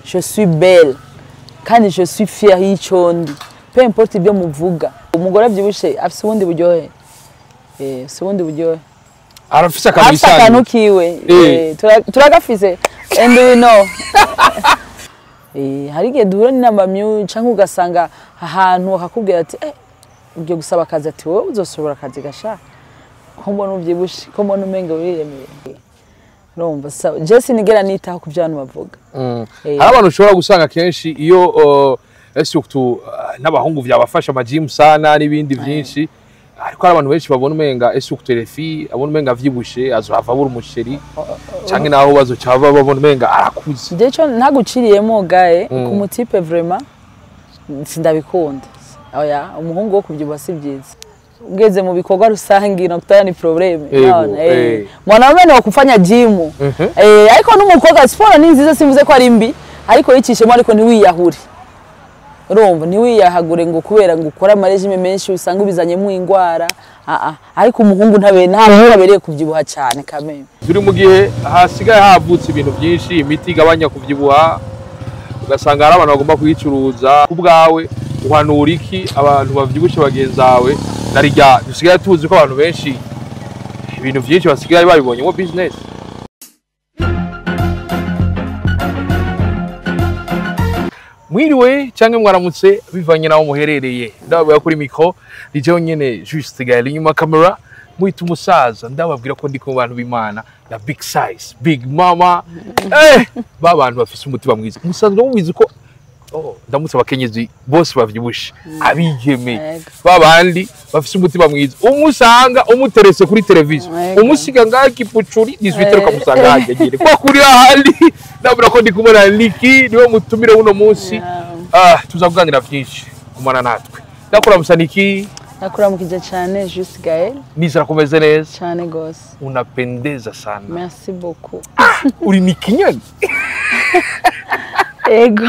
Je suis belle kandi je suis fière y'ico ndi. Peu importe ibyo muvuga. Umugore avyibushe afise ubundi buryohe. Si ubundi buryohe. Arafise akamisa. Akantu kiwe. Turagafise. And we know. Hari igihe duhura n'inamba myu canke ugasanga ahantu akakubwira ati ugiye gusaba akazi ati wowe uzosobora akazi gasha. Ko mbona uvyibushe, ko mbona umenga wiremeye. Urumva sawa. Je sinigera nitaho ku byantu bavuga. Hari abantu ushobora gusanga kenshi iyo surtout n'abahungu vyabafasha amagym sana n'ibindi byinshi ariko hari abantu benshi babona umenga surtout les filles abona umenga avyibushe azohava buri umusheri canke naho bazocava babona umenga arakuze. Je cyo ntaguciriyemo gae ku mutipe vraiment sindabikunda. Oya umuhungu wo kubyibuha si byiza. Ugeze mu bikorwa rusangi no kutana ni probleme. Mwanaume ni kufanya gym. Ariko n'umukobwa sport ni nziza simvuze ko ari mbi ariko yicishemo ariko ntiwiyahure. Urumva ntiwiyahagure ngo kubera ngo ukora amarejime menshi usanga ubizanyemo ingwara. Ariko umuhungu ntabereye kubyibuha cyane kameme. Turi mu gihe hasigaye havutse ibintu byinshi imiti igabanya kubyibuha ugasanga hari abantu bagomba kuyicuruza kubwawe uhanura iki abantu bavyibushe bagenzawe narijya dusigaye tuzi ko abantu benshi ibintu byinshi basigaye babibonye mu business. Mwiriwe cyangwa mwaramutse bivanye naho muherereye ndababwira kuri micro rijeho nyene juste gale inyuma camera mwita umusaza ndababwira ko ndi ku bantu b'Imana ya big size big mama ba bantu bafise umutima mwiza musanzwe mubizi ko ndamutse abakenyezi bose bavyibushe abigeme babandi bafise umutima mwiza umusanga umuterese kuri televiziyo umusiga ngaki pucuri 18 ukamusanga hagere kwa kuri ahandi ndabura ko ndi kumona Niki niwe mutumire uno munsi tuzakuganira byinshi kumana natwe ndakora musaniki nakura mukije cyane juste Gaël nizera kumeze neza cyane gose unapendeza sana merci beaucoup uri nikinyani ego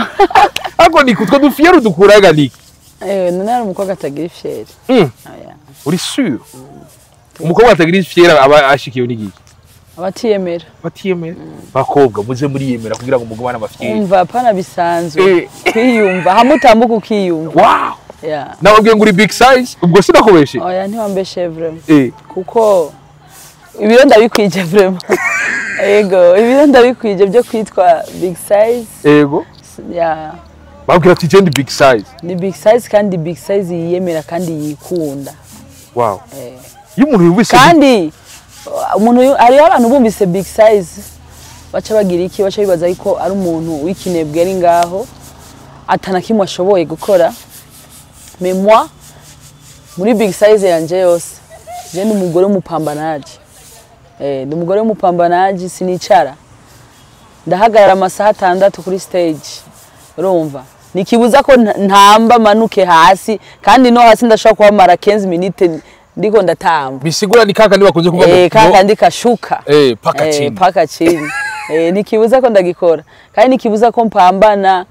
ako nikutwa dufieru dukuraga Niki none ari umukobwa atagira fiere uri sûr umukobwa atagira fiere aba ashikiye n'igi abatiyemera bakobwa muze muri yemera kugira ngo umugabana bafite umva pana bisanzwe kwiyumva hamutambuka ukiyumva wow nababwiye nguri big size ubwo sinakobeshe oya ntiwambeshe vraiment kuko ibiro ndabikwije vraiment ego ibiro ndabikwije byo kwitwa big size ego babwira ati jendi big size ni big size kandi big size yiyemera kandi yikunda wow iyo umuntu yubise kandi umuntu ari abantu bumvise big size baca bagira iki baca bibaza yuko ari umuntu w'ikinebwe ari ngaho atanakimwe ashoboye gukora mais moi muri big size yanje yose je ndi umugore w'umupambanaji ndi umugore w'umupambanaji sinicara ndahagarara amasaha 6 kuri stage urumva nikibuza ko ntamba manuke hasi kandi no hasi ndashaka kwamara 15 minutes ndiko ndatamba bisigura ni kaka nibakunze kuvuga kaka ndikashuka paka chini nikibuza ko ndagikora kandi nikibuza ko mpambana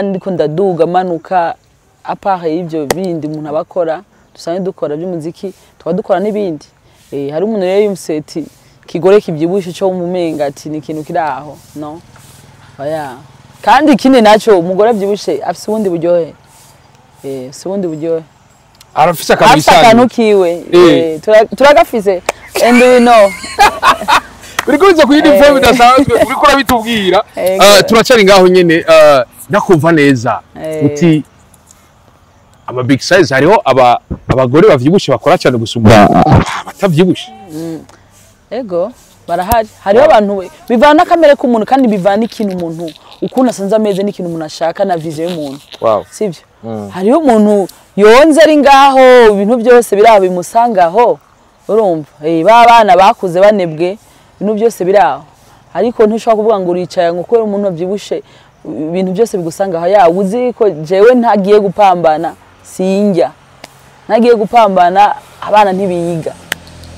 ndiko ndaduga manuka apare ibyo bindi umuntu abakora dusanzwe dukora by'umuziki twadukora n'ibindi hari umuntu rero yumseti kigore kibyibushe cyo mumenga ati ni ikintu kiraho no oya kandi ikindi naco umugore avyibushe afise ubundi buryohe si ubundi buryohe arafise akamisa akantu kiwe turagafise and we know uri kuza kuyindi form idasanzwe uri kora bitubwira turacari ngaho nyene ndakumva neza uti ama big size hariho abagore bavyibushe bakora cyane gusumba batavyibushe ego barahari hariho abantu bivana kamere k'umuntu kandi bivana ikintu umuntu ukuna sanza ameze n'ikintu umuntu ashaka na vision y'umuntu sivyo hariho umuntu yonze ari ngaho ibintu byose biraho bimusangaho urumva babana bakuze banebwe ibintu byose biraho ariko ntushobora kuvuga ngo uricaye ngo kwera umuntu avyibushe ibintu byose bigusangaho ya uzi ko jewe ntagiye gupambana sinjya nagiye gupambana abana ntibiyiga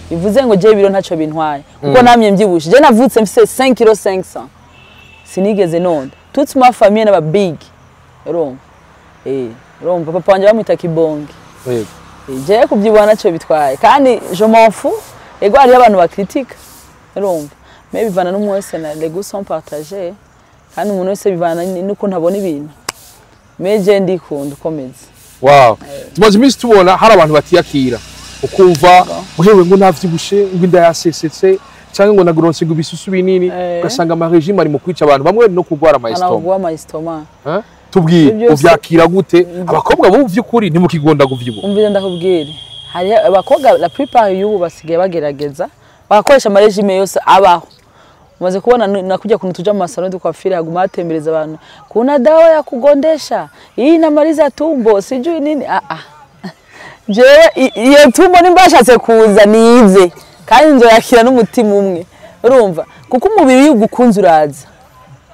bivuze ngo je biro ntaco bintwaye kuko namye mbyibushe je navutse mfise 5 kg 500 sinigeze nonda toute ma famille n'aba big urumva papa wanje bamwita kibonge je kubyibuha ntaco bitwaye kandi je m'en fous ego ari abantu bakritika urumva mais bivana n'umwese na les goûts sont partagés kandi umuntu wese bivana nuko ntabona ibintu meje ndikunda ukomeze. Wow, tumaze iminsi tubona hari abantu batiyakira ukumva uhewe ngo navyibushe ngo inda yasesetse cyangwa ngo nagoronse ngo bisusu binini ugasanga ama regime ari mu kwica abantu bamwe no kugwara ama estoma. Tubwiye uvyakira gute abakobwa bo vy'ukuri ni mu kigonda guvyibuha? Umvira ndakubwire hari abakobwa la plupart y'ubu basigaye bagerageza bagakoresha ama regime yose abaho. Umaze kubona nakujya kuntu tuja mu salon de coiffure haguma hatembereza abantu kuna dawa ya kugondesha iyi namaliza tumbo sijui nini jewe iyo tumbo nimbashatse kuza nize kandi nzoyakira n'umutima umwe urumva kuko umubiri y'ugukunze uraza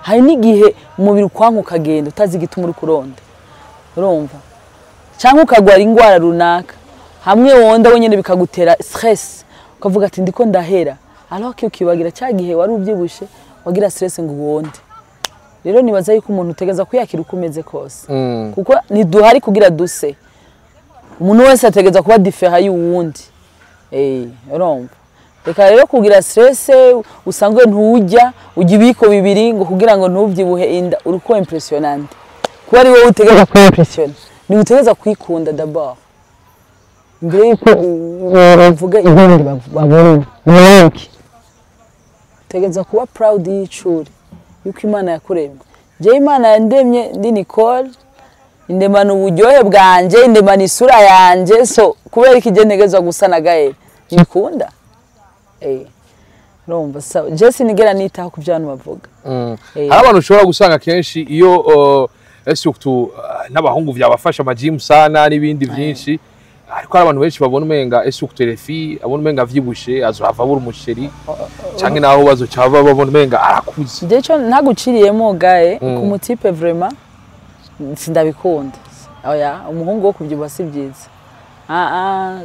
hari n'igihe umubiri kwanka ukagenda utazi igituma uri kuronda urumva cyangwa ukagwara ingwara runaka hamwe wonda wenyene bikagutera stress ukavuga ati ndiko ndahera alors que ukibagira cyagihe wari ubyibushe wagira stress ngo wonde rero nibaza yuko umuntu utegeza kuyakira ukomeze kose kuko niduhari kugira duse umuntu wese ategeza kuba different y'uwundi urumva reka rero kugira stress usangwe ntujya ujya ibiko bibiri ngo kugira ngo ntubyibuhe inda uruko impressionant kuba ari wowe utegeza ku impression ni utegeza kwikunda d'abord mbere yuko uvuga ibindi babona n'iki tegeza kuba proud y'icuri yuko Imana yakuremye je Imana yandemye ndi Nicole indemana uburyohe bwanje indemana isura yanje so kubera iki je ntegezwa gusana gahe nikunda urumva so je sinigera nitaho ku byantu bavuga hari abantu ushobora gusanga kenshi iyo surtout n'abahungu byabafasha ama gym sana n'ibindi byinshi ariko abantu benshi babona umenga surtout les filles abona umenga vyibushe azohava buri umusheri canke naho bazo cyava babona umenga arakuze je cyo ntaguciriyemo gahe ku mutipe vraiment sindabikunda oya umuhungu wo kubyibuha si byiza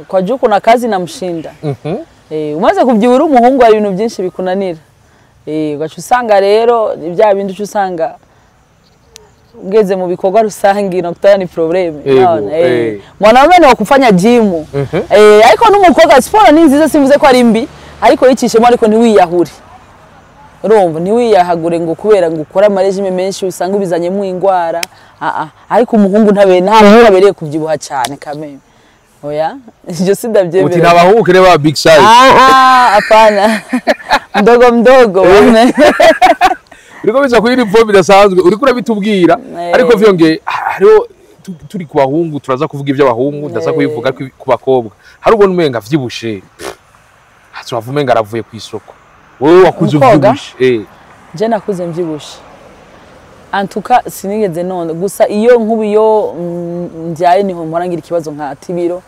kwa juko na kazi namshinda umaze kubyibura umuhungu ari ibintu byinshi bikunanira ugaca usanga rero ibya bindi uca usanga ugeze mu bikorwa rusangi nakutana ni problem mwanaume ni wakufanya gym ariko n'umukobwa sport ni nziza simvuze ko ari mbi ariko yicishemo ariko ntiwiyahure urumva ntiwiyahagure ngo kubera ngo ukora ama regime menshi usanga ubizanyemo ingwara ariko umuhungu ntabereye kubyibuha cyane kameme oya je sidabyemera uti nabahungu kireba big size apana mdogo uriko biza kuri form bidasanzwe uriko urabitubwira ariko vyonge hariho turi ku bahungu turaza kuvuga iby'abahungu ndaza kubivuga ku bakobwa hari ubona umenga vyibushe haturavume umenga aravuye ku isoko wowe wakuze uvyibushe je nakuze mvyibushe antuka sinigeze none gusa iyo nkubiyo ndyaye niho mporangira ikibazo nka tibiro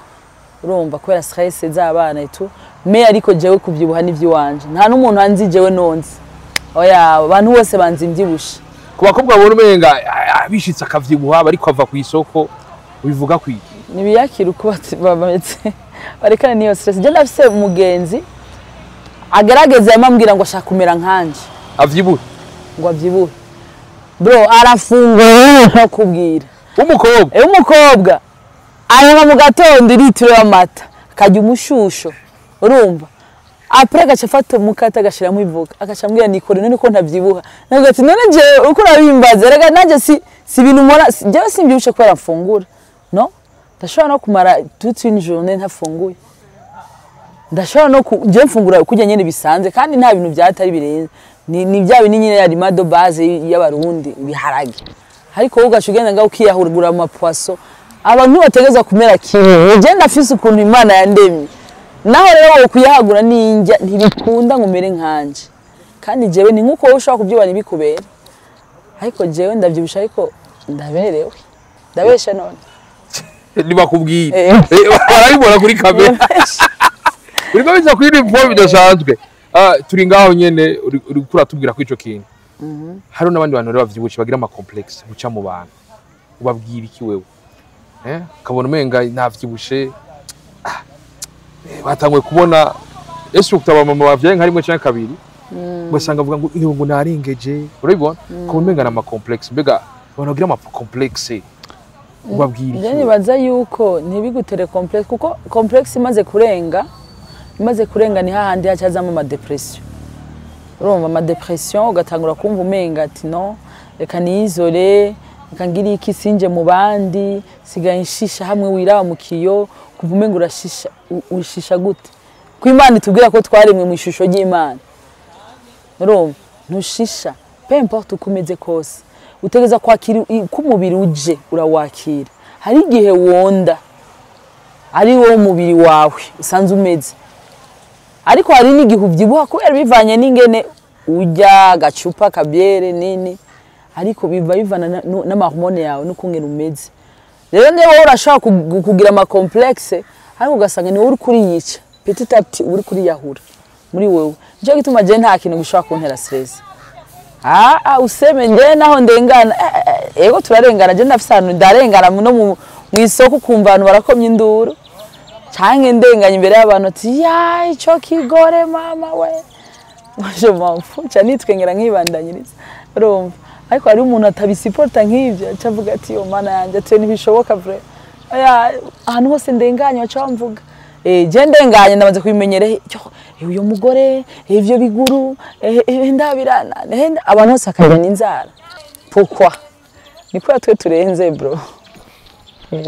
urumva kubera stress z'abana etu me ariko jewe kubyibuha n'ivyi wanje nta n'umuntu anzi jewe nonzi oya abantu bose banzi mbyibushe ku bakobwa babona umenga bishitse akavyibuha bari kwava ku isoko ubivuga kwiki nibiyakira uko bametse barekana niyo stress je ndafise umugenzi agerageza yamambwira ngo ashaka kumera nkanje avyibuhe ngo avyibuhe bro arafungura nko kubwira umukobwa anywa mu gatondo litiro y'amata akajya umushusho urumva après gacha fata mukata gashiramo ivuka akacambwira Nicole none ko ntavyibuha nagati none je uko urabimbaza rega naje si bintu mora je simbyushe ko arafungura no ndashobora no kumara toute une journée ntafunguye ndashobora no je mfungura kujya nyene bisanze kandi nta bintu byatari birenze ni bya bintu nyine ya rimado base y'abarundi biharage ariko ugashugenda ngaho ukiyahurugura mu poisson abantu bategeza kumera kimwe je ndafise ukuntu Imana yandemye naho rero kuyahagura ninjya ntibikunda ngo mere nkanje kandi jewe ni nkuko ushaka kubyibana ibikubera ariko jewe ndavyibusha ariko ndaberewe ndabesha none nibakubwiye barabibona kuri kamera uriko biza kuri form bidasanzwe turi ngaho nyene uri kuratubwira ko ico kintu hari n'abandi bantu rero bavyibushe bagira ama complex guca mu bantu ubabwira iki wewe kabona umenga ntavyibushe batangwe kubona ese ukutaba mama bavyaye nka rimwe cyangwa kabiri basanga avuga ngo narengeje urabibona kabona umenga na ama complex mbega abantu bagira ama complex ubabwira iki je baza yuko ntibigutere complex kuko complex imaze kurenga ni hahandi hacazamo ama depression urumva ama depression ugatangura kumva umenga ati no reka niyizore reka ngiri iki sinje mu bandi sigaye inshisha hamwe wiraba mu kiyo kuva umengo urashisha ushisha gute ko Imana itubwira ko twaremwe mu ishusho y'Imana urumva ntushisha peu importe ukomeze kose utegeza kwakira ko umubiri uje urawakira hari igihe wonda ari wo mubiri wawe usanze umeze ariko hari n'igihe ubyibuha kubera bivanye n'ingene ujya gacupa kabyere nini ariko bivana n'amahormone yawe n'ukungene umeze rero niba urashaka kugira ama complexe ariko ugasanga ni uri kuri yica petit à petit uri kuri yahura muri wewe cyo gituma je nta kintu gishobora kuntera stress useme nje naho ndengana ego turarengana je ndafise ahantu ndarengana no mu isoko kumva abantu barakomye induru canke ndenganya imbere y'abantu ati ya ico kigore mama we je mpamvu cyane twengera nkibandanyiriza urumva ariko hari umuntu atabisiporta nk'ivyo acavuga ati yo mana yanje ate ntibishoboka vre ahantu hose ndenganya baca bamvuga je ndenganya ndamaze kubimenyere uyo mugore ivyo biguru ndabirana abantu bose akabona inzara pourquoi niko twe turenze bro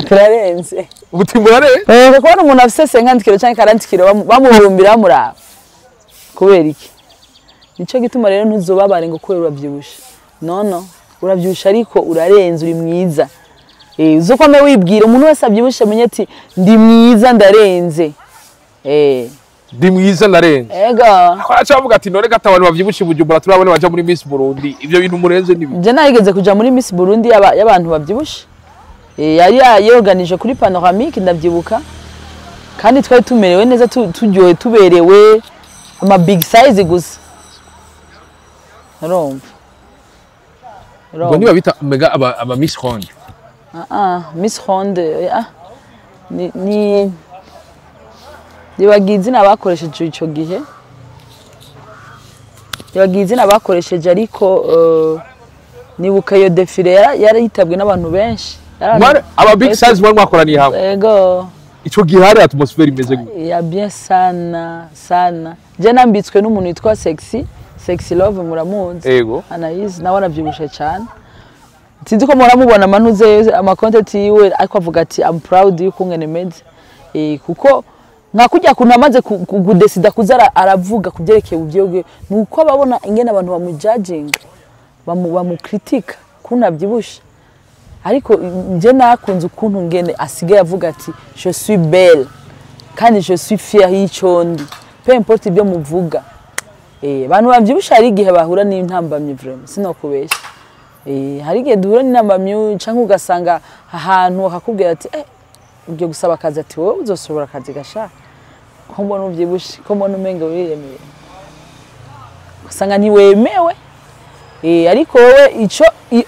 turarenze ubutimurare kubona umuntu afise 50 kilo cyangwa 40 kilo bamubumbira bamuraba kubera iki nico gituma rero ntuzobabare ngo kubera uravyibushe no uravyibusha ariko urarenze uri mwiza uzokome wibwira umuntu wese avyibushe menye ati ndi mwiza ndarenze ndi mwiza ndarenze ego acavuga ati none gata abantu bavyibushe Bujumbura turabone baje muri Miss Burundi ivyo bintu murenze nibi je nahigeze kuja muri Miss Burundi y'abantu bavyibushe yari yorganije kuri panoramique ndavyibuka kandi twari tumerewe neza turyohe tuberewe ama big size gusa urumva ngo niba bita mega aba Miss Ronde Miss Ronde ni dibagize nabakoresheje ico gihe dibagize nabakoresheje ariko nibuka yo defile yari yitabwe n'abantu benshi aba big size bari mwakoraniye hamwe yego ico gihe hari atmosphere imeze gute ya bien sana je nambitswe n'umuntu witwa sexy love muramuzi yego Anayizi nawe aravyibushe cyane sinzi ko muramubona manuze ama content yiwe ariko avuga ati I'm proud yuko ngene meze kuko nakujya kuntu amaze kudesida kuzara aravuga kubyerekeye ubyo nuko ababona ingene abantu bamujudging bamucritique kuntu avyibushe ariko nje nakunze ukuntu ngene asigaye avuga ati je suis belle kandi je suis fière y'ico ndi peu importe ibyo muvuga abantu bavyibusha ari igihe bahura n'intambamye vraiment sinokubesha hari igihe duhura n'intambamye canke ugasanga ahantu akakubwira ati ugiye gusaba akazi ati wowe uzosobora akazi gasha ko mbona uvyibushe ko mbona umenga wiremeye usanga ntiwemewe ariko wowe ico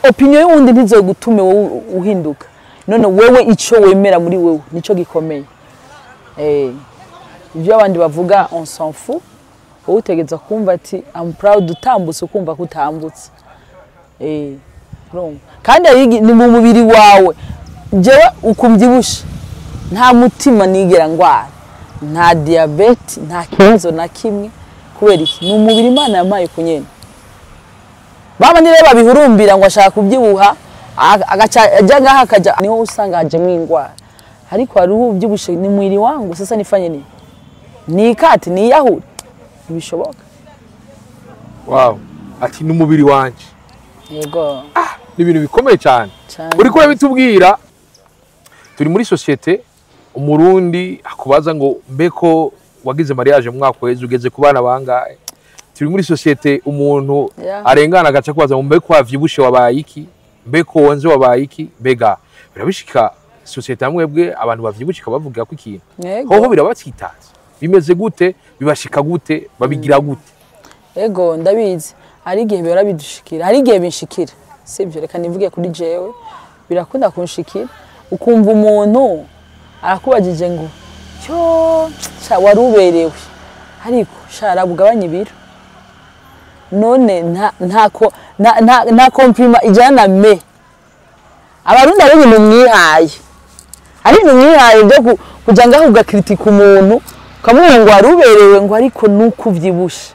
opinion y'undi ntizogutume wowe uhinduka none wewe ico wemera muri wewe nico gikomeye ibyo abandi bavuga on s'en fout wowe utegeza kumva ati I'm proud utambutse ukumva ko utambutse kandi ni mu mubiri wawe jewe ukumbyibushe nta mutima nigera ngwara nta diabete nta kibazo na kimwe kubera iki ni umubiri Imana yamaye kunyene baba ni rero babihurumbira ngo ashaka kubyibuha agaca ajya ngaha akaja niho usanga haje mwingwara ariko hari ubyibushe ni mwiri wangu sasa nifanye nini nikati ni yahudi ntibishoboka wow ati n'umubiri wanje yego ni ibintu bikomeye cyane uri ko bitubwira turi muri societe umurundi akubaza ngo mbeko wagize mariage mu mwaka weze ugeze ku bana bangahe turi muri societe umuntu arengana agaca kubaza ngo mbeko wavyibushe wabaye iki mbeko wonze wabaye iki mbega birabishika societe amwebwe abantu bavyibushe bavuga ko ikintu hoho birabatsitaza bimeze gute bibashika gute babigira gute ego ndabizi ari igihe bihora bidushikira hari igihe binshikira sivyo reka nivuge kuri jewe birakunda kunshikira ukumva umuntu arakubajije ngo cyo waruberewe ariko sharabugabanye ibiro none nta compliment ijana me abarundi ari ibintu mwihaye ari ibintu mwihaye byo kuja ngaho ugakritika umuntu ukamubwira ngo waruberewe ngo ariko nuko uvyibushe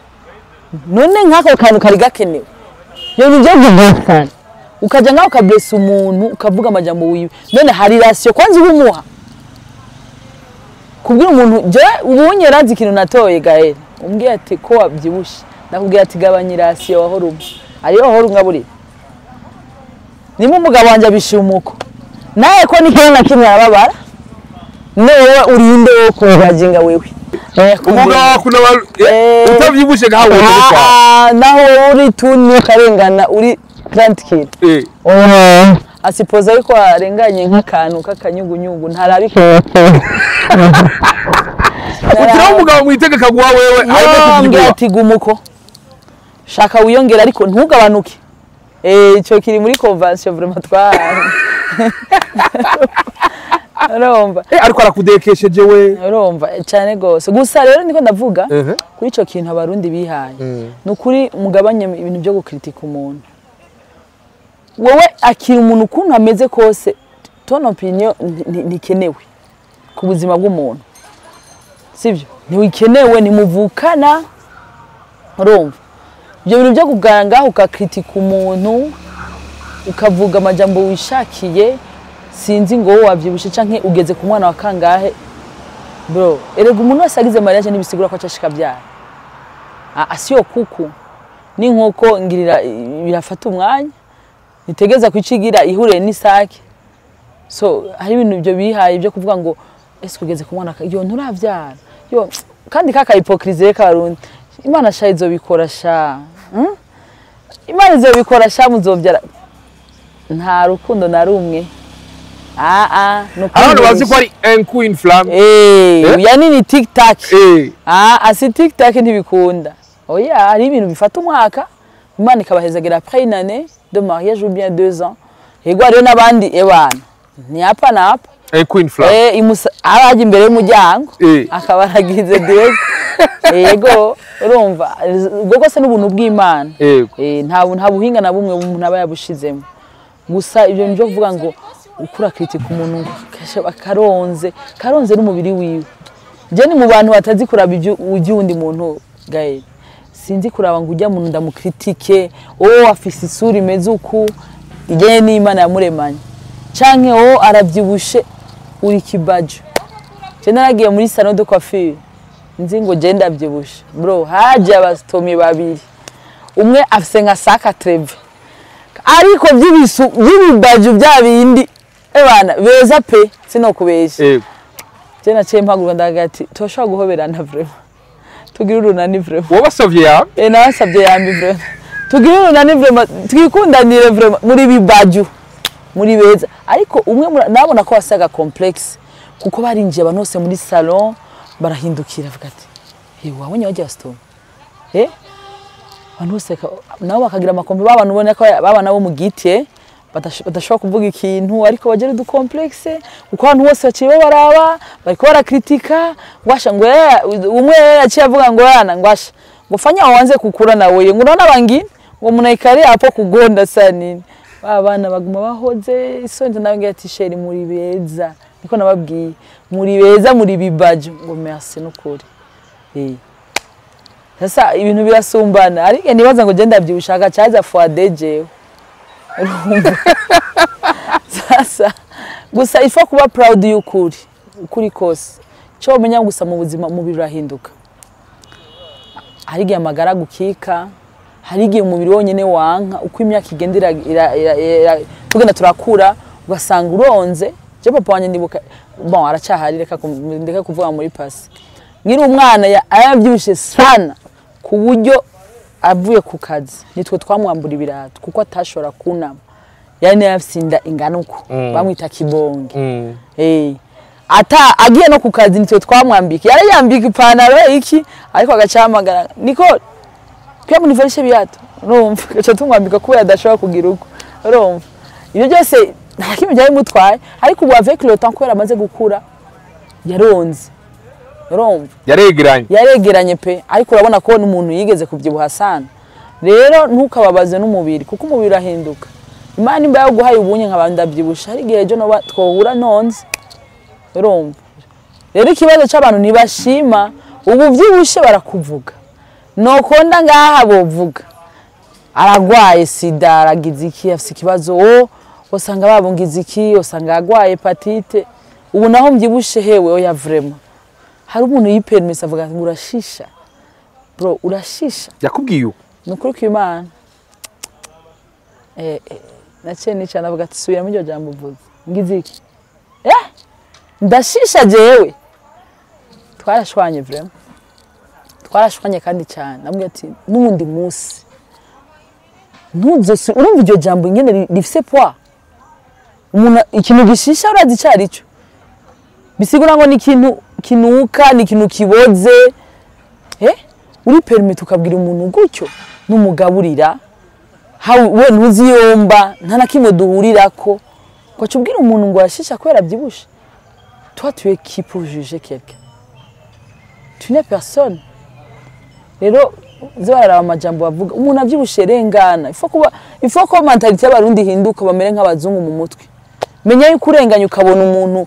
none nk'ako kantu kari gakenewe yo nivyo guvana ukaja ngaho ukablessa umuntu ukavuga amajambo wiwe none hari ratio kwanza ubumuha kubwira umuntu je ubunye razi ikintu natoye Gael umbwiye ati ko wabyibushe nakubwiye ati gabanya ratio wahora ubu ariyo wahora ngaburi nimo umugabo wanje abishumuko naye ko nikena kimwe arababara newe urinde wo kubaginga wewe umugabo kuna utavyibushe ngaho naho uri tuni karengana uri 30 kilo asipoza ariko arenganye nk'akantu kakanyugunyugu ntarabiko utira umugabo mwitege kaguha wewe ariko ati gumuko shaka wiyongera ariko ntugabanuke ico kiri muri convention vraiment twara urumva ariko arakudekesheje we urumva cyane gose gusa rero niko ndavuga kuri ico kintu abarundi bihaye nukuri mugabanye ibintu byo gukritika umuntu wowe akira umuntu kuntu ameze kose ton opinion ntikenewe ku buzima bw'umuntu sivyo ntiwikenewe nimuvukana urumva ibyo bintu byo kugaranga ukakritika umuntu ukavuga amajambo wishakiye sinzi ngo wavyibushe canke ugeze ku mwana wa kangahe bro erega umuntu wese agize mariage nibisigura ko acashika byara asiyo kuku ni nkoko ngirira birafata umwanya nitegeza kwicigira ihure n'isake so hari ibintu byo bihaye byo kuvuga ngo ese kugeze ku mwana yo nturavyara yo kandi kaka hypocrisie karundi Imana sha izobikora sha Imana izobikora sha muzovyara nta rukundo na rumwe abantu bazi ko ari un coup une flamme yani ni tic tac asi tic tac ntibikunda oya hari ibintu bifata umwaka Imana ikabahezagera après une année de mariage ou bien 2 ans yego ariyo nabandi ebana ntiyapa napa un coup une flamme abaje imbere y'umuryango akabaragize direct yego urumva ubwo se n'ubuntu bw'Imana nta buhinga na bumwe umuntu aba yabushizemo gusa ibyo nje kuvuga ngo ukura kritika umuntu karonze n'umubiri wiwe je ni mu bantu batazi kuraba ibyo undi muntu Gael sinzi kuraba ngo ujya muntu ndamukritike afise isura imeze uku ijye n'Imana yamuremanye canke aravyibushe uri kibajo je naragiye muri salon de coiffure nzi ngo je ndavyibushe bro haje abastomi babiri umwe afise nka saka treve ariko vyibisu vyibibajo bya bindi ebana beza pe sinokubesha je naciye mpagurwa ndagati toshaka guhoberana vraiment tugira urunani vraiment wabasavye ya nabasavye yambi vraiment tugira urunani vraiment twikundanire vraiment muri bibajo muri beza ariko umwe nabona ko wasaga complexe kuko barinjiye abantu bose muri salon barahindukira avuga ati wabonye waje stone abantu bose nabo bakagira amakombe babana ubona ko babana bo mu giti badashobora kuvuga ikintu ariko bagera du complexe uko abantu bose baciye baraba bariko barakritika ngwasha ngo umwe yaciye avuga ngo yana ngwasha ngo fanya wanze kukura nawe ngo nona bangi ngo munaikare hapo kugonda sanini abana baguma bahoze isonje nawe ati sheri muri beza niko nababwiye muri beza muri bibajo ngo merci nukuri sasa ibintu birasumbana ariko nibaza ngo je ndavyushaka cyaza foadeje sasa gusa ifo kuba proud y'ukuri ukuri kose cyo umenya gusa mu buzima mu birahinduka hari gihe amagara gukika hari gihe umubiri wonyene wanka uko imyaka igendera tugenda turakura ugasanga uronze je papa wanje ndibuka bon aracahari reka kuvuga muri pasi nkiri umwana yavyibushe sana ku buryo avuye ku kazi nitwe twamwambura ibirato kuko atashobora kunama yani yafsinda inganuko bamwita kibonge ata agiye no ku kazi nitwe twamwambika yari yambika ipantaro iki ariko agacamagara niko pya munivarishe biyato urumva gacha tumwambika kuba yadashobora kugira uko urumva ibyo byose nta kimwe byari mutwaye ariko ubu avec le temps ko yaramaze gukura yaronze urumva yaregeranye pe ariko urabona ko n'umuntu yigeze kubyibuha sana rero ntukababaze n'umubiri kuko umubiri ahinduka Imana imba yaguhaye ubunye nk'abandabyibusha ari gihe jo no twohura nonze urumva rero ikibazo cy'abantu ntibashima ubu byibushe barakuvuga nokonda ngaha bovuga aragwaye sida aragize iki afise ikibazo usanga babungize iki usanga agwaye hepatite ubu naho mbyibushe hewe oya vraiment hari umuntu yipermise avuga ngo urashisha bro urashisha yakubwiye nukuri kw'Imana naciye nicana avuga ati subira muri iryo jambo uvuze ngize iki ndashisha jewe twarashwanye vraiment twarashwanye kandi cyane namwe ati n'ubundi munsi ntuzo urumva iryo jambo nyene rifise poids umuntu ikintu gishisha urazi cyari cyo bisigura ngo ni ikintu kinuka ni ikintu kiboze uri permit ukabwira umuntu gutyo n'umugaburira we ntuziyomba nta na kimwe duhurirako ngo acubwira umuntu ngo yashisha kwera byibushe toi tu es qui pour juger quelqu'un tu n'es personne rero zibara amajambo bavuga umuntu avyibushe rengana ifo ko mentality y'abarundi hinduka bamere nk'abazungu mu mutwe menya yuko urenganya ukabona umuntu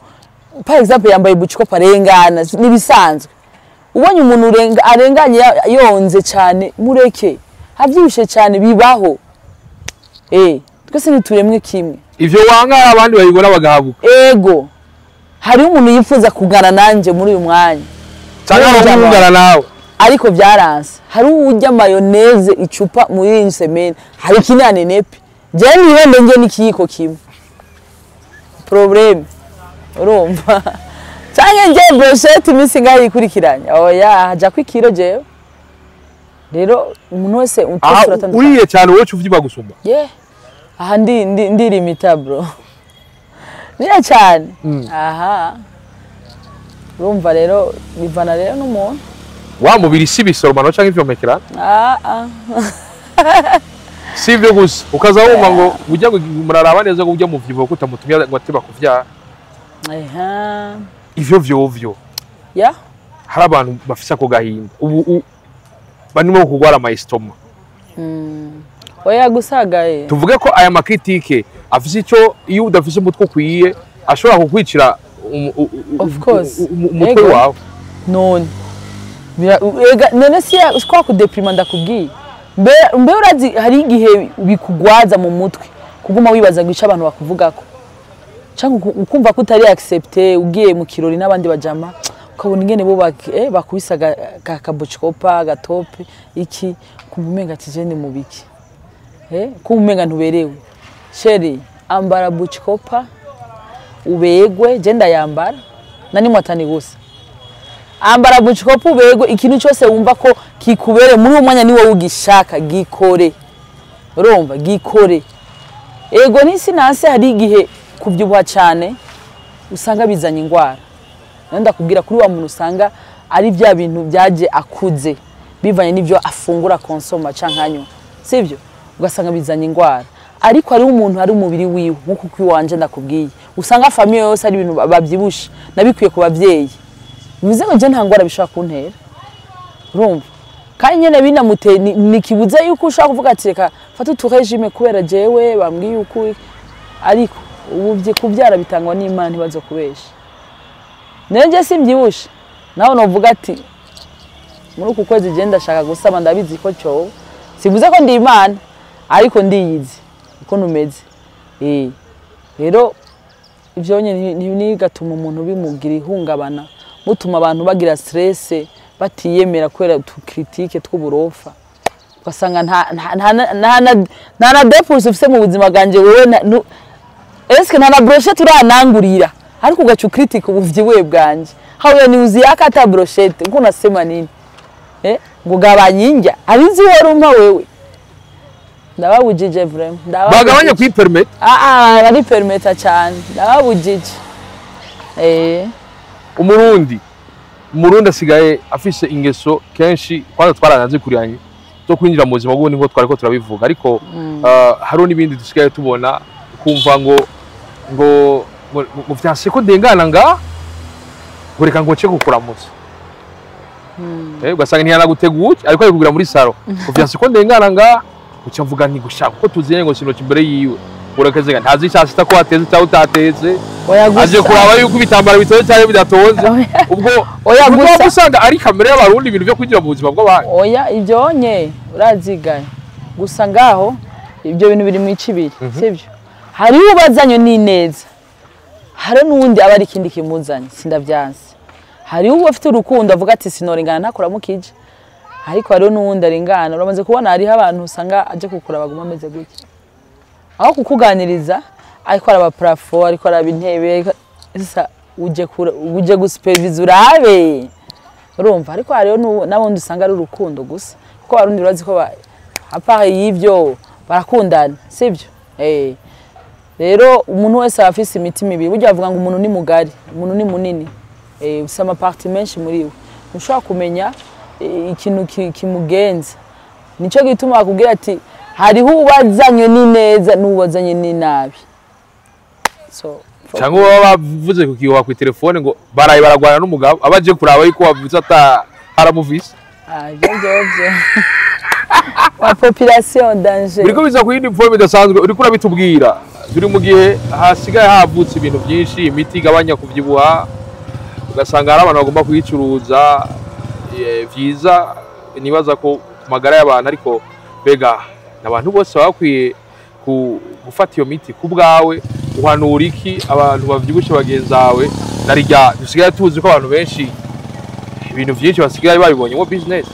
par exemple yambaye buciko parengana nibisanzwe ubonye umuntu arenganye yonze cyane mureke avyibushe cyane bibaho twese nituremwe kimwe ivyo wanga abandi bayibona bagahabuka ego hari umuntu yifuza kugana nanje muri uyu mwanya cyangwa kugana nawe ariko byaranse hari urya mayonnaise icupa muri iyi semene hari kinane nepi je nibende nge nikiyiko kimwe problem urumva cyangwa nge brochette imisinga yikurikiranya oya haja kwikiro jewe rero umuntu wese utusura tandukanye uriye cyane wowe uvyiba gusumba aha ndiri mita bro niya cyane aha urumva rero bivana rero n'umuntu wa mubiri si bisoromano cyangwa ivyomekera si ibyo gusa ukaza wumva ngo ujya muraraba neza ngo ujya mu vyibo kutamutumya ngo atiba kuvyara ivyo vyovyo hari abantu bafise ako gahinda ubu barimo kugwara amaestoma oya gusagaye tuvuge ko aya makritike afise icyo iyo udafise umutwe ukwiye ashobora kukwicira of course umutwe wawe none none si kwa kudeprima ndakubwiye mbe urazi hari igihe bikugwaza mu mutwe kuguma wibaza ngo ico abantu bakuvugako cyangwa ukumva ko utari accepté ugiye mu kirori n'abandi bajama ukabona ingene bo bakubisaga kabuchikopa gatope iki kumumenga ati jene mubiki kumumenga ntuberewe sheri ambara buchikopa ubegwe genda yambara nani mwatani gusa ambara buchikopa ubegwe ikintu cyose wumva ko kikubere muri umwanya ni wowe ugishaka gikore urumva gikore ego nisi nase hari igihe kubyubuha cyane usanga bizanye ingwara nanda kubwira kuri wa muntu usanga ari bya bintu byaje akuze bivanye n'ivyo afungura konsoma cankanywa sivyo ugasanga bizanye ingwara ariko ari umuntu ari umubiri wiwe nkuko kwiwanje ndakubwiye usanga famille yose ari ibintu bavyibusha nabikwiye ku bavyeyi bivuze ngo je nta ngwara bishaka kuntera urumva kandi nyene binamute nikibuze yuko ushaka kuvuga ati reka fata utu regime kubera jewe bambwiye uko ariko ubuvye kubyara bitangwa n'Imana ibazo kubesha nenge simbyibusha naho novuga ati muri uku kwezi je ndashaka gusaba ndabizi ko cyo sibuze ko ndi Imana ariko ndiyizi uko numeze rero ivyo nyene nigatuma umuntu bimugira ihungabana mutuma abantu bagira stress batiyemera kwera tu critique tw'uburofa ugasanga nta na depuse ufise mu buzima bwanje wewe eske nta na brochette uranangurira ariko ugacu critique ubuvyiwe bwanje hawe ni uzi yakata brochette uko nasema nini ngo gabanyinja arinzi worumpa wewe ndababujije vraiment bagabanya kwi permit bari permita cyane ndababujije umurundi asigaye afise ingeso kenshi kwanza twaranaze kuriyanye zo kwinjira mu buzima bwo niko twariko turabivuga ariko haro nibindi dusigaye tubona kumva ngo vyase ko dengana nga goreka ngo cyo kukuramutsa ugasanga ntiyana guteguye ariko ari kugira muri saro vyase ko dengana nga ucyavuga nti gushaka ko tuziye ngo sino kimbere yiwe urakazega ntazi cyasita ko ateze cyangwa utateze aje kuraba yuko bitambara bitoye cyane bidatonze ubwo gusanga ari kamera y'abarundi ibintu byo kwinjira mu buzima bw'abantu ibyo nye urazigaye gusa ngaho ibyo bintu biri mu icibiri sivyo hari ubazanye n'ineza hari n'undi aba ari ikindi kimuzanye sindavyanse hari uwo afite urukundo avuga ati sinorengana ntakora mukije ariko hari n'undi arengana uramaze kubona hari abantu usanga aje kukura baguma ameze gutya aho kukuganiriza ariko araba plafond ariko araba intebe sasa uje gusupervise urabe urumva ariko hariyo n'abundi usanga ari urukundo gusa kuko abarundi urazi ko apart y'ivyo barakundana sivyo rero umuntu wese afise imitima ibiri burya bavuga ngo umuntu ni mugari umuntu ni munini usama parti menshi muri we ushobora kumenya ikintu kimugenza nico gituma akubwira ati hariho ubazanye n'ineza n'ubazanye n'inabi so cyangwa baba bavuze ku kiwa ku telefone ngo baraye baragwana n'umugabo abaje kuraba yuko wavuze ata haramuvise byo wa population danger uriko biza ku yindi forme idasanzwe uriko urabitubwira turi mu gihe hasigaye havutse ibintu byinshi imiti igabanya kuvyibuha ugasanga hari abantu bagomba kuyicuruza vyiza nibaza ko magara y'abantu ariko bega abantu bose bakwiye gufata iyo miti ku bwawe uhanura iki abantu bavyibushe bagenzawe narijya dusigaye tuzi ko abantu benshi ibintu byinshi basigaye babibonye mu business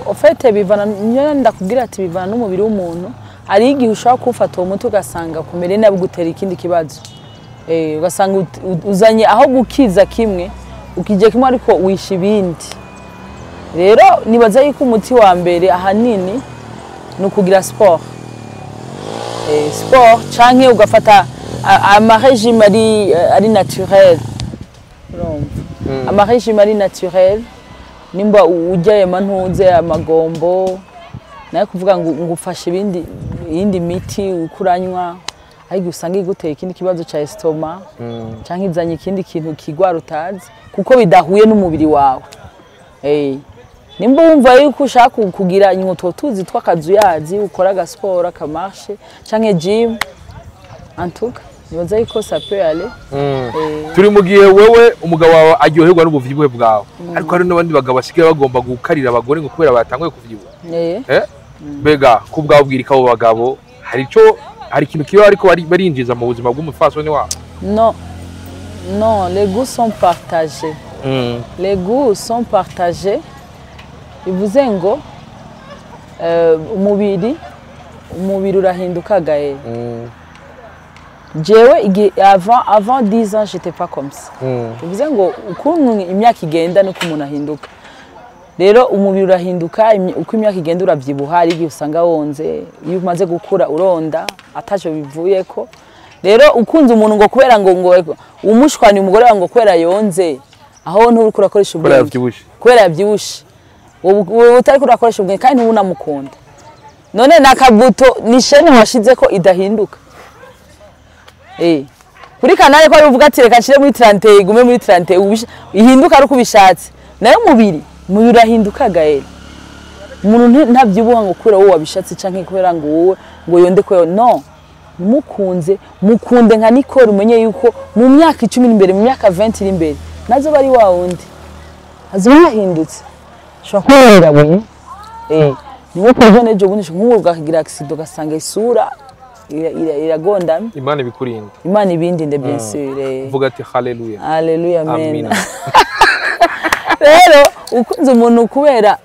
ofete bivana nyine ndakubwira ati bivana n'umubiri w'umuntu ari igihe ushaka kufata uwo muti ugasanga kumere nabi gutera ikindi kibazo ugasanga uzanye aho gukiza kimwe ukije kimwe ariko wisha ibindi rero nibaza yuko umuti wa mbere ahanini ni ukugira sport sport canke ugafata ama-régime ari naturel ama-régime ari naturel nimba ujyaye mantuze amagombo naye kuvuga ngo ngufashe iyindi miti ukuranywa ariko usanga iguteye ikindi kibazo ca estoma canke izanye ikindi kintu kigwara utazi kuko bidahuye n'umubiri wawe nimba wumva yuko ushaka kugira inkoto tuzi tw'akazuyazi ukora agasport akamarche canke gym antuka nibaza yuko ça peut aller turi mu gihe wewe umugabo wawe aryoherwa n'ubuvyibuhe bwawe ariko hari n'abandi bagabo basigaye bagomba gukarira abagore ngo kubera batanguye kuvyibuha bega ku bwawe bwirika abo bagabo hari ikintu kiba ariko barinjiza mu buzima bw'umufasoni wabo non les goûts sont partagés les goûts sont partagés bivuze ngo umubiri urahinduka gaye jewe avant 10 ans j'étais pas comme ça bivuze ngo ukuntu imyaka igenda nuko umuntu ahinduka rero umubiri urahinduka uko imyaka igenda uravyibuha ari usanga wonze iyo umaze gukura uronda ataje bivuyeko rero ukunze umuntu ngo kubera ngo umushwani umugore wango kubera yonze aho nturi kurakoresha ubwenge kubera yavyibushe utari kurakoresha ubwenge kandi ntubunamukunda none nakabuto ni shene washize ko idahinduka kuri kanale ko ari uvuga ati reka nshire muri 30 igume muri 30 ihinduka ari kubishatse nayo umubiri urahinduka gaye umuntu ntavyibuha ngo kubera wowe wabishatse canke kubera ngo wowe ngo yonde ko no mukunde nka Nicole umenye yuko mu myaka 10 imbere mu myaka 20 iri imbere nazo bari wa wundi azahindutse shokora bwe niwo pojone jo bunisho nk'uruga kigira accident gasanga isura iragondamye Imana ibikurinde Imana ibindinde bien sûr vuga ati haleluya haleluya amen rero ukunze umuntu kubera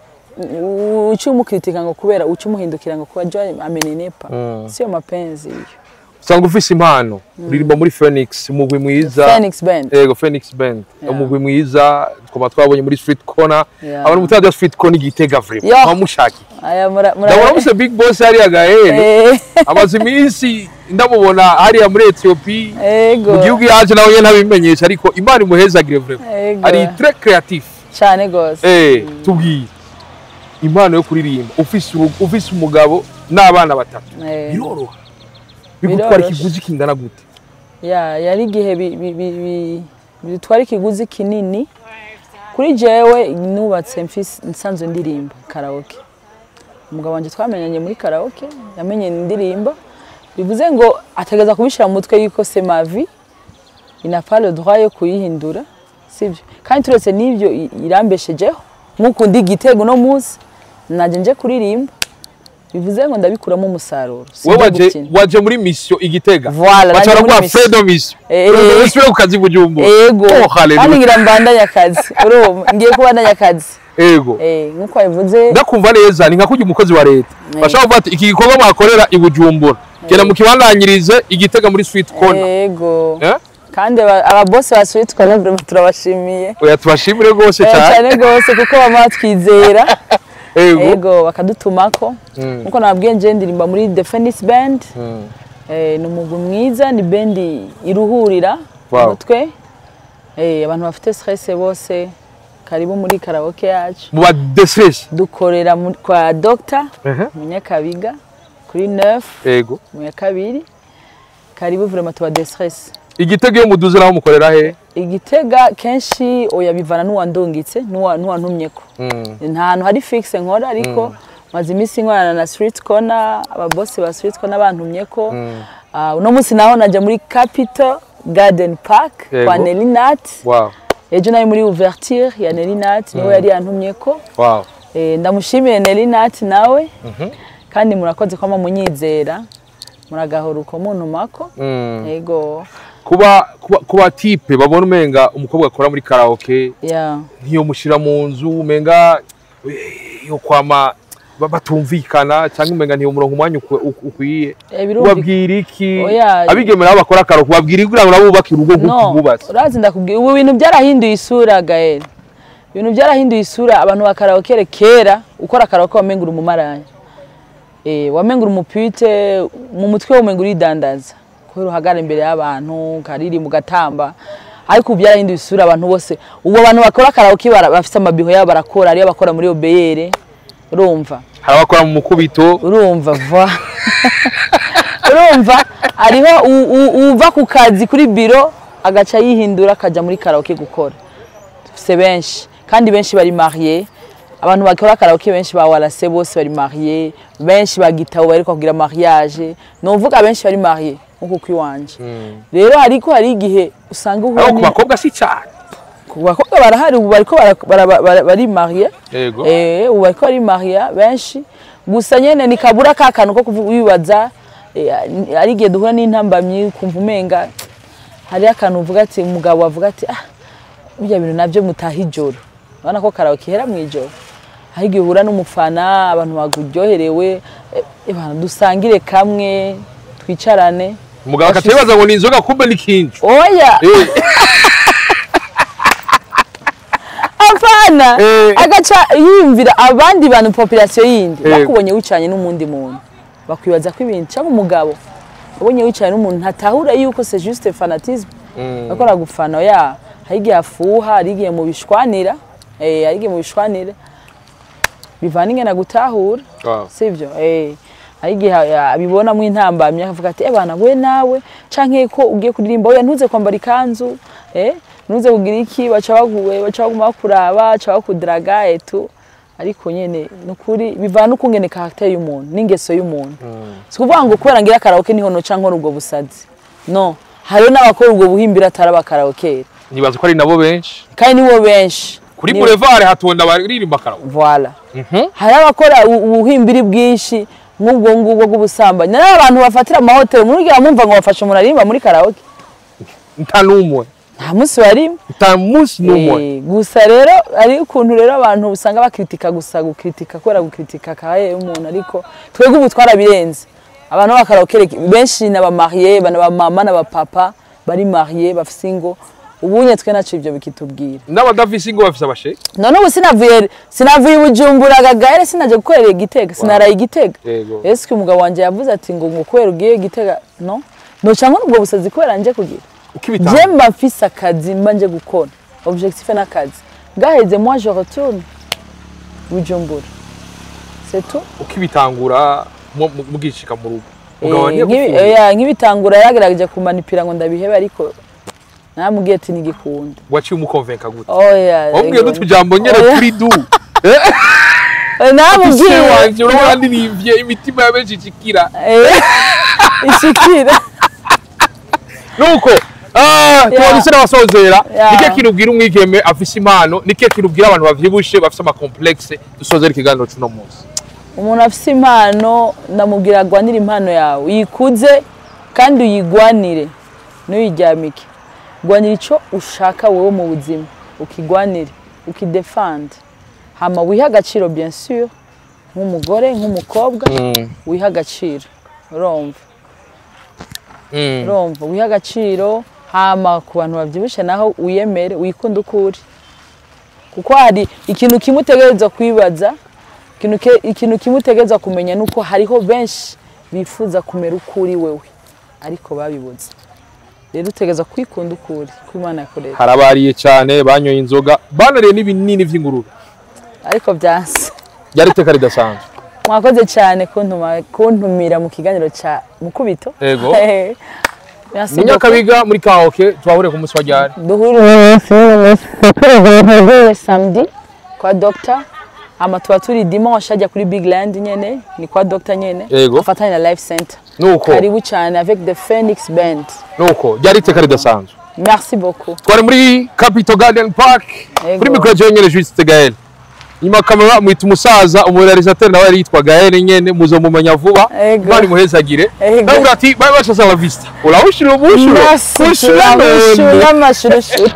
ucumukritika ngo kubera ucumuhindukira ngo kuba joy amenenepa sio mapenzi iyo usanga ufise impano uririmba muri Phoenix umugwi mwiza Phoenix Band yego Phoenix Band umugwi mwiza twaba twabonye muri Street Corner abantu mutaje Street Corner igitega vrema aho mushaki aya ndabona muse big boss hari agahere amazi minsi ndamubona hari muri Ethiopia mu gihugu yaje nawe ntabimenyesha ariko Imana imuhezagire vrema ari très créatif cyane gose tubwiye impano yo kuririmba ufise umugabo n'abana batatu biroroha bigutwara ikiguzi kingana gute yari gihe bitwara ikiguzi kinini kuri jewe nubatse nsanzwe ndirimba karaoke umugabo wanje twamenyanye muri karaoke yamenye indirimba bivuze ngo ategeza kubishira mu mutwe yuko c'est ma vie il n'a pas le droit yo kuyihindura sivyo kandi turetse nivyo irambeshejeho nkuko ndi gitego no muzi naje nje kuririmba bivuze ngo ndabikuramo umusaruro. Wewe waje muri mission Igitega. Voilà, bachara kwa fredo mission. Usubire ku kazi Bujumbura. Yego. Kandi ngira mbandanya akazi. Urumva ngiye kubandanya akazi. Yego. Nkuko yavuze. Ndakumva neza ni nka kujya umukozi wa leta. Bashaka kuvuga ati iki gikorwa mwakorera i Bujumbura. Genda mu kibandanyirize Igitega muri Sweet Corner. Yego. Kandi aba boss ba Sweet Corner turabashimiye. Oya tubashimire rwose cyane. Cyane rwose kuko bamatwizera. Yego bakadutumako. Nkuko nabwiye nje ndirimba muri Defense Band. Ni umugwi mwiza, ni band iruhurira mutwe. Abantu bafite stress bose karibu muri karaoke yacu. Mu ba stress dukorera kwa Dr. Munyakabiga kuri 9. Yego. Mu ya kabiri. Karibu vraiment tuba de stress. Igitega yo muduze naho mukorera he? Igitega kenshi oya bivana n'uwandungitse n'uwantumyeko. Nta hantu hari fixe nkora ariko maze imisi nkorana na Street Corner, ababoss ba Street Corner bantumyeko. Uno munsi naho naje muri Capital Garden Park kwa Nelinat. Wow. Ejo nayo muri ouverture ya Nelinat niwe yari yantumyeko. Wow. Ndamushimiye Nelinat nawe. Kandi murakoze kwama munyizera. Muragahoruko muntu mako. Yego. Kuba type babona umenga umukobwa akora muri karaoke. Ntiyo mushira mu nzu umenga yo kwama batumvikana cyangwa umenga ntiyo murongo umwanya ukwiye. Ubabwira iki? Abigemera bakora karaoke ubabwira kugira ngo nabubake urugo nk'ububatse. Urazi ndakubwira ubu bintu byarahinduye isura Gael. Ibintu byarahinduye isura abantu ba karaoke kera ukora karaoke wamenga umumaranya. Wamenga umupite mu mutwe wamenga uridandaza. Ko ruhagara imbere y'abantu kariri mu gatamba ariko byarahinduye isura abantu bose ubu abantu bakora karaoke bafite amabiho yabo barakora ari bakora muri obeyere urumva hari abakora mu mukubito urumva urumva ariho uva ku kazi kuri biro agaca yihindura akaja muri karaoke gukora dufise benshi kandi benshi bari marié abantu bakora karaoke benshi ba warase bose bari marié benshi bagitaho bari kugira mariage no mvuga benshi bari marié uko kwiwanje rero ariko hari igihe usanga uhuye ku bakobwa si cyane ku bakobwa barahari ubu bariko bari marié ubu bariko bari marié benshi gusa nyene ni kabura ka kantu ko kubibaza ari igihe duhura n'intambamyi kumva umenga hari akantu uvuga ati umugabo avuga ati burya bintu nabyo mutahijoro bana ko karaoke hera mwijoro hari igihe uhura n'umufana abantu baguryoherewe abantu dusangire kamwe twicarane umugabo akatebaza ngo ni inzoga kumbe ni kinju oya afana agaca yimvira abandi bantu population yindi bakubonye wicanye n'umundi muntu bakwibaza ko ibintu cyangwa umugabo ubonye wicanye n'umuntu ntatahura yuko c'est juste fanatisme bakora gufana ya hagiye afuha arigiye mu bishwanira arigiye mu bishwanira bivana ingena gutahura sivyo ayigihe abibona mu intambamye akavuga ati bana gwe nawe canke ko ugiye kuririmba oya ntuze kwambara ikanzu ntuze kugira iki baca baguma kuraba baca bakudraga etu ariko nyene nukuri bivana ukungene character y'umuntu n'ingeso y'umuntu sikuvuga ngo kubera ngira karaoke niho no canke ubwo busazi no hari n'abakora ubwo buhimbira ataraba karaoke nibaza ko ari nabo benshi kandi nibo benshi kuri boulevard hatonda baririmba karaoke voilà hari abakora ubuhimbiri bwinshi ngubwo bw'ubusambanyi n'abantu bafatira amahoteli muri gihe mumva ngo bafashe umuntu aririmba muri karaoke ntanumwe nta munsi barimo nta munsi numwe gusa rero ari ukuntu rero abantu usanga bakritika gusa gukritika kwera gukritika kaye umuntu ariko twego ubu twarabirenze abantu ba karaoke benshi n'aba marié bana ba mama n'aba papa bari marié bafise ingo ubunye twe naco ivyo bikitubwira n'abadafise ingo bafise abashe none ubu sinavuye Bujumbura Gagaere sinaje gukorera Igitega sinaraye Igitega eske umugabo wanje yavuze ati ngo kwera ugiye Igitega no canke ubwo busazi kwera nje kugira je mba mfise akazi mba nje gukora objectif n'akazi gaheze moi je retourne Bujumbura c'est tout ukibitangura mugishika mu rugo umugabo wanje nkibitangura yagerageje kumanipira ngo ndabihebe ariko namubwiye ati nigikunda waciye umukonvenka gute oya wambwiye n'utujambo nyene kuri du namubwiye wanje urabona ndinivye imitima yabenshi ikikira ishikira nuko twabise n'abasozera nike kinubwira umwigeme afise impano nike kinubwira abantu bavyibushe bafise ama complexe dusozera ikiganiro cy'uno munsi umuntu afise impano ndamubwira agwanira impano yawe uyikuze kandi uyigwanire ntuyiryamike gwanira ico ushaka wowe mu buzima ukigwanire ukidefend hama wiha agaciro bien sûr nk'umugore nk'umukobwa wiha agaciro urumva urumva wiha agaciro hama ku bantu bavyibushe naho uyemere wikunda ukuri kuko hari ikintu kimutegereza kwibaza ikintu kimutegereza kumenya nuko hariho benshi bifuza kumera ukuri wewe ariko babibuze rero utegeza kwikunda ukuri kw'Imana yakorera harabariye cyane banyoye inzoga banariye n'ibinini vy'ingurube ariko byanse yari teka ridasanzwe mwakoze cyane kuntumira mu kiganiro ca Mukubito yego Munyakabiga muri Kahoke twahure ku munsi wa ryari duhure samedi kwa docteur ama tuba turi dimanche ajya kuri Big Land nyene ni kwa docteur nyene afatanye na Life Center nuko karibu cyane avec the Phoenix Band nuko yari teka ridasanzwe merci beaucoup twari muri Capitol Garden Park kuri micro nyene Juste Gaël nyuma kamera mwita umusaza umurealisateur nawe yari yitwa Gaël nyene muzo mumenya vuba bari muhezagire nawe ati bye bye la vista ula ushiro bushiro kushira amashurushu